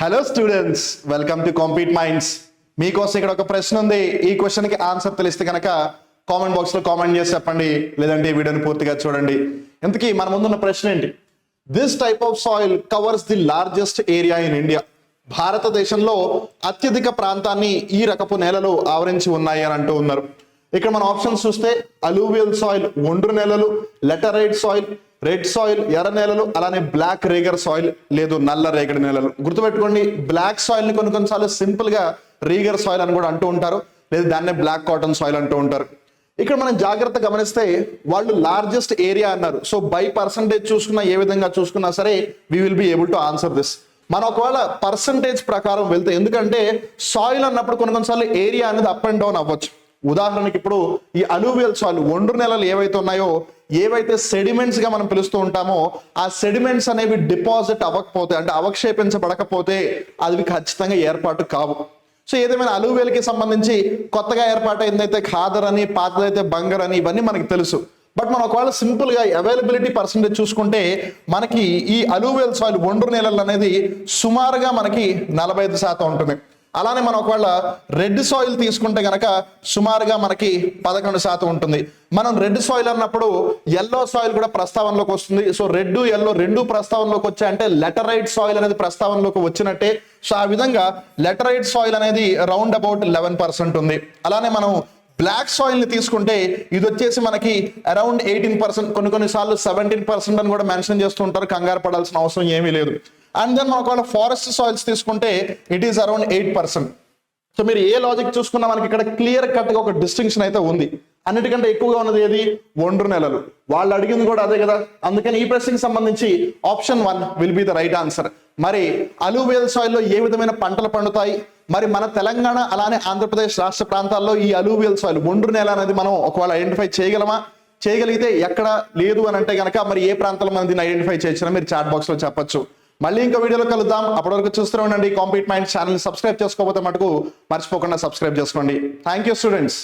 Hello students, welcome to compete minds. మీకోసం ఇక్కడ ఒక ప్రశ్న ఉంది. ఈ క్వశ్చన్ కి ఆన్సర్ తెలిస్తే కనుక కామెంట్ బాక్స్ లో కామెంట్ చేసి చెప్పండి, లేదంటే ఈ వీడియోని పూర్తిగా చూడండి. ఇంతకీ మన ముందున్న ప్రశ్న ఏంటి? This type of soil covers the largest area in India. భారతదేశంలో అత్యధిక ప్రాంతాన్ని ఈ రకపు నేలలు ఆవరించి ఉన్నాయి అని అంటూ ఉన్నారు. ఇక్కడ మన ఆప్షన్స్ చూస్తే అలూవియల్ సాయిల్, ఒండ్రు నేలలు, లెటరైట్ సాయిల్, రెడ్ సాయిల్ ఎర్ర నేలలు, అలానే బ్లాక్ రేగర్ సాయిల్ లేదు నల్ల రేగడి నేలలు. గుర్తుపెట్టుకోండి, బ్లాక్ సాయిల్ ని కొన్నిసార్లు సింపుల్ గా రీగర్ సాయిల్ అని కూడా అంటూ ఉంటారు, లేదు దాన్నే బ్లాక్ కాటన్ సాయిల్ అంటూ ఉంటారు. ఇక్కడ మనం జాగ్రత్త గమనిస్తే వాళ్ళు లార్జెస్ట్ ఏరియా అన్నారు. సో బై పర్సంటేజ్ చూసుకున్నా, ఏ విధంగా చూసుకున్నా సరే we will be able to answer this. మనం ఒకవేళ పర్సంటేజ్ ప్రకారం వెళ్తే, ఎందుకంటే సాయిల్ అన్నప్పుడు కొన్నిసార్లు ఏరియా అనేది అప్ అండ్ డౌన్ అవ్వచ్చు. ఉదాహరణకి ఇప్పుడు ఈ అలూవియల్ సాయిల్, ఒండ్రు నేలలు ఏవైతే ఉన్నాయో, ఏవైతే సెడిమెంట్స్ గా మనం పిలుస్తూ ఉంటామో, ఆ సెడిమెంట్స్ అనేవి డిపాజిట్ అవ్వకపోతే, అంటే అవక్షేపించబడకపోతే అవి ఖచ్చితంగా ఏర్పాటు కావు. సో ఏదేమైనా అలూవియల్ కి సంబంధించి కొత్తగా ఏర్పాటు ఏందైతే ఖాదర్ అని, పాతదైతే బంగర్ అని, ఇవన్నీ మనకి తెలుసు. బట్ మనం ఒకవేళ సింపుల్ గా అవైలబిలిటీ పర్సంటేజ్ చూసుకుంటే మనకి ఈ అలూవియల్ సాయిల్, ఒండ్రు నేలలు అనేది సుమారుగా మనకి 45% ఉంటుంది. అలానే మనం ఒకవేళ రెడ్ సాయిల్ తీసుకుంటే గనక సుమారుగా మనకి 11% ఉంటుంది. మనం రెడ్ సాయిల్ అన్నప్పుడు ఎల్లో సాయిల్ కూడా ప్రస్తావనలోకి వస్తుంది. సో రెడ్ ఎల్లో రెండు ప్రస్తావనలోకి వచ్చాయంటే లెటరైట్ సాయిల్ అనేది ప్రస్తావనలోకి వచ్చినట్టే. సో ఆ విధంగా లెటరైట్ సాయిల్ అనేది రౌండ్ అబౌట్ 11% ఉంది. అలానే మనం బ్లాక్ సాయిల్ ని తీసుకుంటే ఇది వచ్చేసి మనకి అరౌండ్ 18%, కొన్నిసార్లు 17% అని కూడా మెన్షన్ చేస్తూ ఉంటారు. కంగారు పడాల్సిన అవసరం ఏమీ లేదు. అండ్ దెన్ మనం ఒకవేళ ఫారెస్ట్ సాయిల్స్ తీసుకుంటే ఇట్ ఈస్ అరౌండ్ 8%. సో మీరు ఏ లాజిక్ చూసుకున్నా మనకి ఇక్కడ క్లియర్ కట్ గా ఒక డిస్టింక్షన్ అయితే ఉంది. అన్నిటికంటే ఎక్కువగా ఉన్నది ఏది? ఒండ్రు నేలలు. వాళ్ళు అడిగింది కూడా అదే కదా. అందుకని ఈ ప్రశ్నకి సంబంధించి option 1 will be the right answer. మరి అలూవియల్ సాయిల్ లో ఏ విధమైన పంటలు పండుతాయి? మరి మన తెలంగాణ అలానే ఆంధ్రప్రదేశ్ రాష్ట్ర ప్రాంతాల్లో ఈ అలూవియల్ సాయిల్, ఒండ్రు నేల అనేది మనం ఒకవేళ ఐడెంటిఫై చేయగలమా? చేయగలిగితే ఎక్కడ లేదు అని అంటే కనుక మరి ఏ ప్రాంతాల్లో మనం దీన్ని ఐడెంటిఫై చేయొచ్చని మీరు చాట్ బాక్స్ లో చెప్పొచ్చు. మళ్ళీ ఇంకో వీడియోలో కలుద్దాం. అప్పటి వరకు చూస్తూనే ఉండండి కాంపీట్ మైండ్ ఛానల్. సబ్స్క్రైబ్ చేసుకోకపోతే మటుకు మర్చిపోకుండా సబ్స్క్రైబ్ చేసుకోండి. Thank you students.